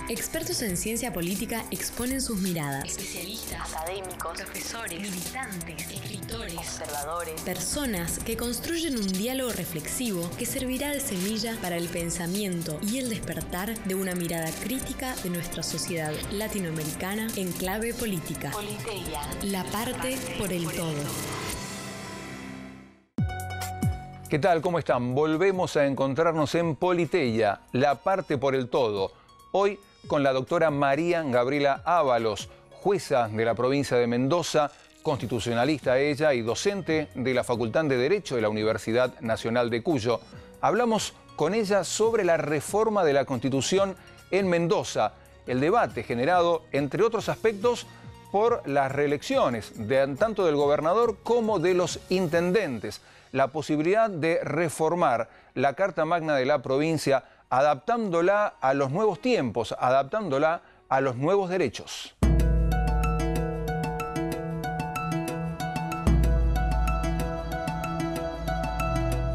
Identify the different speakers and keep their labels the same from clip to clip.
Speaker 1: Expertos en ciencia política exponen sus miradas.
Speaker 2: Especialistas, académicos, profesores, militantes, escritores, observadores,
Speaker 1: personas que construyen un diálogo reflexivo que servirá de semilla para el pensamiento y el despertar de una mirada crítica de nuestra sociedad latinoamericana en clave política.
Speaker 2: Politeia,
Speaker 1: la parte por el todo.
Speaker 3: ¿Qué tal? ¿Cómo están? Volvemos a encontrarnos en Politeia, la parte por el todo. Hoy con la doctora María Gabriela Ábalos, jueza de la provincia de Mendoza, constitucionalista ella y docente de la Facultad de Derecho de la Universidad Nacional de Cuyo. Hablamos con ella sobre la reforma de la Constitución en Mendoza, el debate generado, entre otros aspectos, por las reelecciones tanto del gobernador como de los intendentes, la posibilidad de reformar la Carta Magna de la provincia adaptándola a los nuevos tiempos, adaptándola a los nuevos derechos.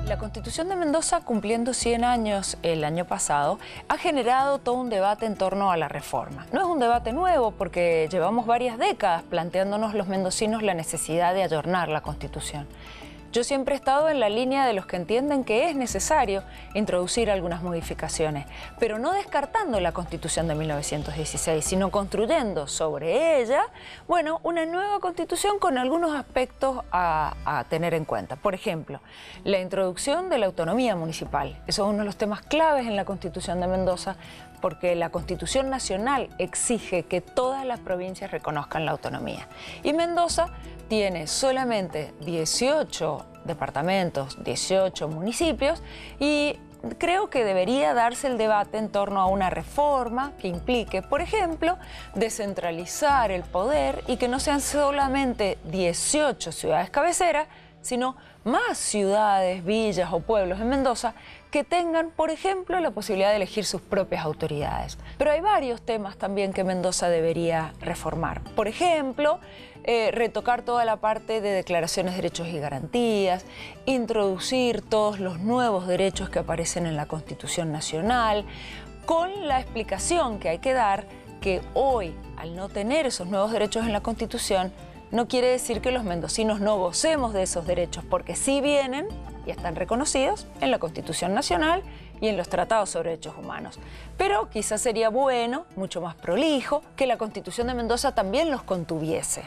Speaker 4: La Constitución de Mendoza, cumpliendo 100 años el año pasado, ha generado todo un debate en torno a la reforma. No es un debate nuevo porque llevamos varias décadas planteándonos los mendocinos la necesidad de ayornar la Constitución. Yo siempre he estado en la línea de los que entienden que es necesario introducir algunas modificaciones, pero no descartando la Constitución de 1916, sino construyendo sobre ella, bueno, una nueva Constitución con algunos aspectos a tener en cuenta. Por ejemplo, la introducción de la autonomía municipal. Eso es uno de los temas claves en la Constitución de Mendoza, porque la Constitución Nacional exige que todas las provincias reconozcan la autonomía. Y Mendoza tiene solamente 18 departamentos, 18 municipios, y creo que debería darse el debate en torno a una reforma que implique, por ejemplo, descentralizar el poder y que no sean solamente 18 ciudades cabeceras, sino más ciudades, villas o pueblos en Mendoza que tengan, por ejemplo, la posibilidad de elegir sus propias autoridades. Pero hay varios temas también que Mendoza debería reformar. Por ejemplo, retocar toda la parte de declaraciones de derechos y garantías, introducir todos los nuevos derechos que aparecen en la Constitución Nacional, con la explicación que hay que dar que hoy, al no tener esos nuevos derechos en la Constitución, no quiere decir que los mendocinos no gocemos de esos derechos, porque sí vienen y están reconocidos en la Constitución Nacional y en los tratados sobre derechos humanos. Pero quizás sería bueno, mucho más prolijo, que la Constitución de Mendoza también los contuviese.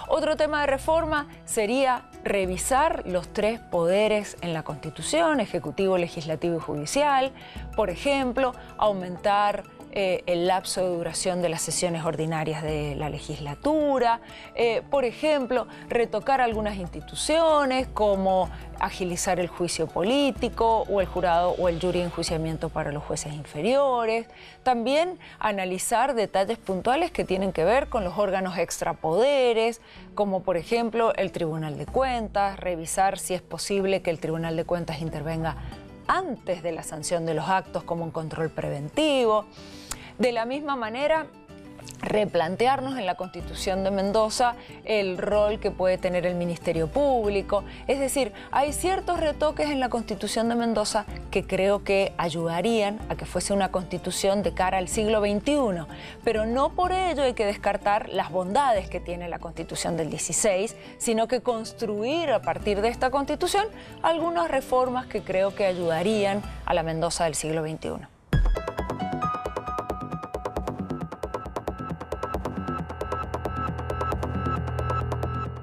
Speaker 4: Otro tema de reforma sería revisar los 3 poderes en la Constitución, ejecutivo, legislativo y judicial. Por ejemplo, aumentar el lapso de duración de las sesiones ordinarias de la legislatura, por ejemplo, retocar algunas instituciones como agilizar el juicio político o el jurado o el jury de enjuiciamiento para los jueces inferiores, también analizar detalles puntuales que tienen que ver con los órganos extrapoderes, como por ejemplo el Tribunal de Cuentas, revisar si es posible que el Tribunal de Cuentas intervenga antes de la sanción de los actos como un control preventivo. De la misma manera, replantearnos en la Constitución de Mendoza el rol que puede tener el Ministerio Público. Es decir, hay ciertos retoques en la Constitución de Mendoza que creo que ayudarían a que fuese una Constitución de cara al siglo XXI, pero no por ello hay que descartar las bondades que tiene la Constitución del 16, sino que construir a partir de esta Constitución algunas reformas que creo que ayudarían a la Mendoza del siglo XXI.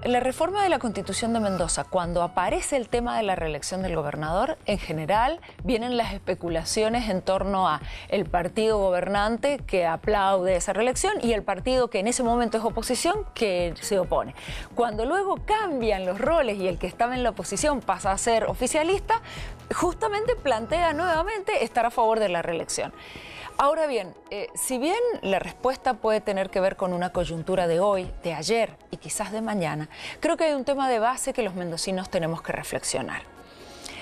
Speaker 4: En la reforma de la Constitución de Mendoza, cuando aparece el tema de la reelección del gobernador, en general vienen las especulaciones en torno a el partido gobernante que aplaude esa reelección y el partido que en ese momento es oposición que se opone. Cuando luego cambian los roles y el que estaba en la oposición pasa a ser oficialista, justamente plantea nuevamente estar a favor de la reelección. Ahora bien, si bien la respuesta puede tener que ver con una coyuntura de hoy, de ayer y quizás de mañana, creo que hay un tema de base que los mendocinos tenemos que reflexionar.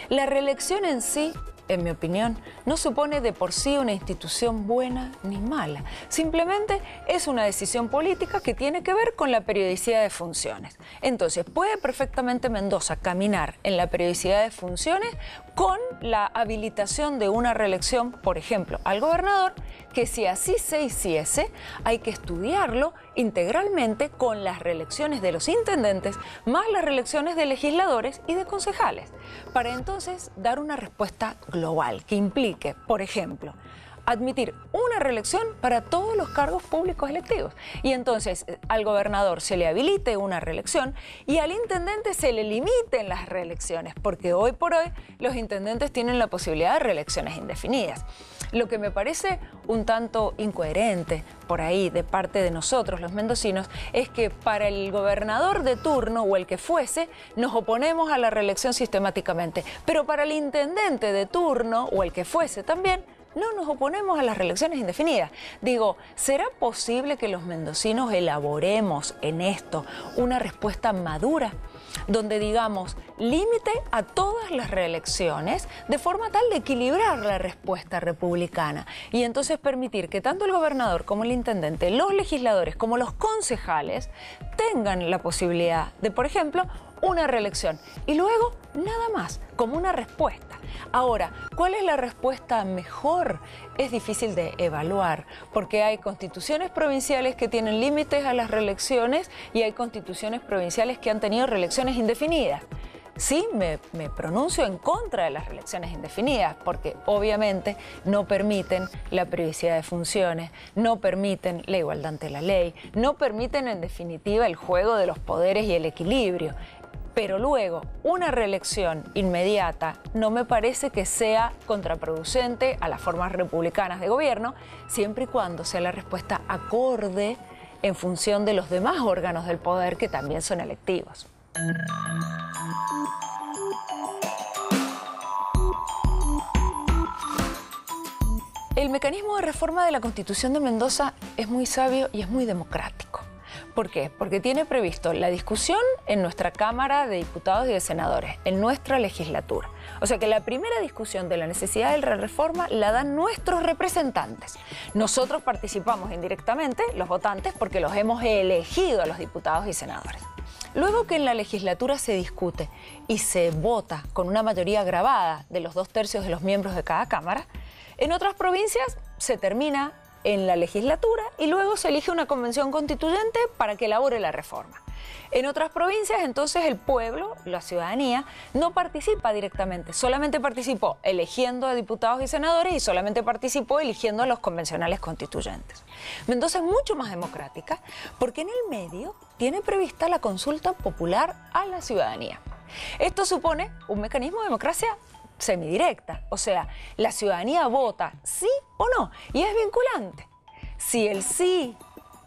Speaker 4: La reelección en sí en mi opinión, no supone de por sí una institución buena ni mala. Simplemente es una decisión política que tiene que ver con la periodicidad de funciones. Entonces, puede perfectamente Mendoza caminar en la periodicidad de funciones con la habilitación de una reelección, por ejemplo, al gobernador, que si así se hiciese, hay que estudiarlo integralmente con las reelecciones de los intendentes más las reelecciones de legisladores y de concejales, para entonces dar una respuesta global que implique, por ejemplo, admitir una reelección para todos los cargos públicos electivos. Y entonces al gobernador se le habilite una reelección y al intendente se le limiten las reelecciones, porque hoy por hoy los intendentes tienen la posibilidad de reelecciones indefinidas. Lo que me parece un tanto incoherente por ahí de parte de nosotros, los mendocinos, es que para el gobernador de turno o el que fuese, nos oponemos a la reelección sistemáticamente, pero para el intendente de turno o el que fuese también, no nos oponemos a las reelecciones indefinidas. Digo, ¿será posible que los mendocinos elaboremos en esto una respuesta madura, donde digamos límite a todas las reelecciones de forma tal de equilibrar la respuesta republicana y entonces permitir que tanto el gobernador como el intendente, los legisladores como los concejales tengan la posibilidad de, por ejemplo, una reelección y luego nada más, como una respuesta? Ahora, ¿cuál es la respuesta mejor? Es difícil de evaluar, porque hay constituciones provinciales que tienen límites a las reelecciones y hay constituciones provinciales que han tenido reelecciones indefinidas. Sí, me pronuncio en contra de las reelecciones indefinidas, porque obviamente no permiten la periodicidad de funciones, no permiten la igualdad ante la ley, no permiten en definitiva el juego de los poderes y el equilibrio. Pero luego, una reelección inmediata no me parece que sea contraproducente a las formas republicanas de gobierno, siempre y cuando sea la respuesta acorde en función de los demás órganos del poder que también son electivos. El mecanismo de reforma de la Constitución de Mendoza es muy sabio y es muy democrático. ¿Por qué? Porque tiene previsto la discusión en nuestra Cámara de Diputados y de Senadores, en nuestra legislatura. O sea que la primera discusión de la necesidad de la reforma la dan nuestros representantes. Nosotros participamos indirectamente, los votantes, porque los hemos elegido a los diputados y senadores. Luego que en la legislatura se discute y se vota con una mayoría grabada de los 2/3 de los miembros de cada Cámara, en otras provincias se termina en la legislatura y luego se elige una convención constituyente para que elabore la reforma. En otras provincias, entonces, el pueblo, la ciudadanía, no participa directamente, solamente participó eligiendo a diputados y senadores y solamente participó eligiendo a los convencionales constituyentes. Mendoza es mucho más democrática porque en el medio tiene prevista la consulta popular a la ciudadanía. Esto supone un mecanismo de democracia semidirecta, o sea, la ciudadanía vota sí o no y es vinculante. Si el sí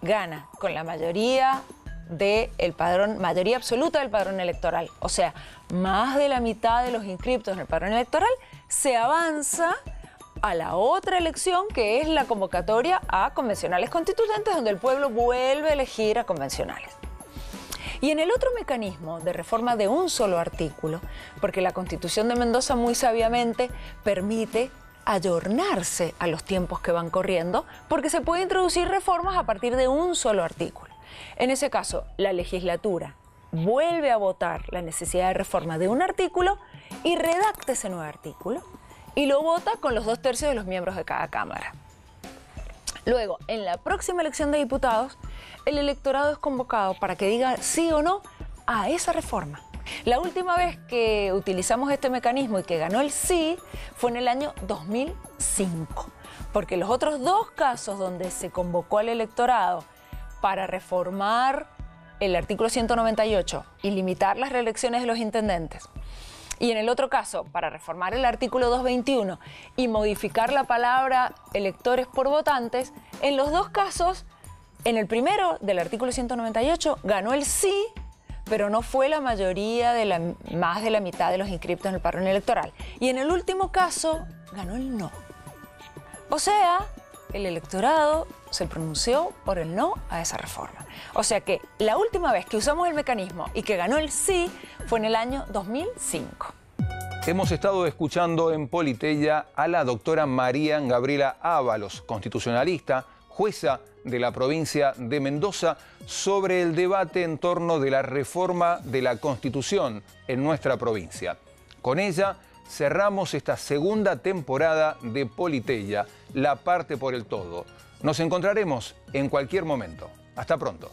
Speaker 4: gana con la mayoría del padrón, mayoría absoluta del padrón electoral, o sea, más de la mitad de los inscriptos en el padrón electoral, se avanza a la otra elección que es la convocatoria a convencionales constituyentes, donde el pueblo vuelve a elegir a convencionales. Y en el otro mecanismo de reforma de un solo artículo, porque la Constitución de Mendoza muy sabiamente permite ayornarse a los tiempos que van corriendo, porque se puede introducir reformas a partir de un solo artículo. En ese caso, la legislatura vuelve a votar la necesidad de reforma de un artículo y redacta ese nuevo artículo y lo vota con los 2/3 de los miembros de cada Cámara. Luego, en la próxima elección de diputados, el electorado es convocado para que diga sí o no a esa reforma. La última vez que utilizamos este mecanismo y que ganó el sí fue en el año 2005, porque los otros dos casos donde se convocó al electorado para reformar el artículo 198 y limitar las reelecciones de los intendentes, y en el otro caso, para reformar el artículo 221 y modificar la palabra electores por votantes, en los dos casos, en el primero del artículo 198 ganó el sí, pero no fue la mayoría de más de la mitad de los inscriptos en el padrón electoral. Y en el último caso ganó el no. O sea, el electorado se pronunció por el no a esa reforma. O sea que la última vez que usamos el mecanismo y que ganó el sí fue en el año 2005.
Speaker 3: Hemos estado escuchando en Politeya a la doctora María Gabriela Ábalos, constitucionalista, jueza de la provincia de Mendoza, sobre el debate en torno de la reforma de la Constitución en nuestra provincia. Con ella cerramos esta segunda temporada de Politeya, la parte por el todo. Nos encontraremos en cualquier momento. Hasta pronto.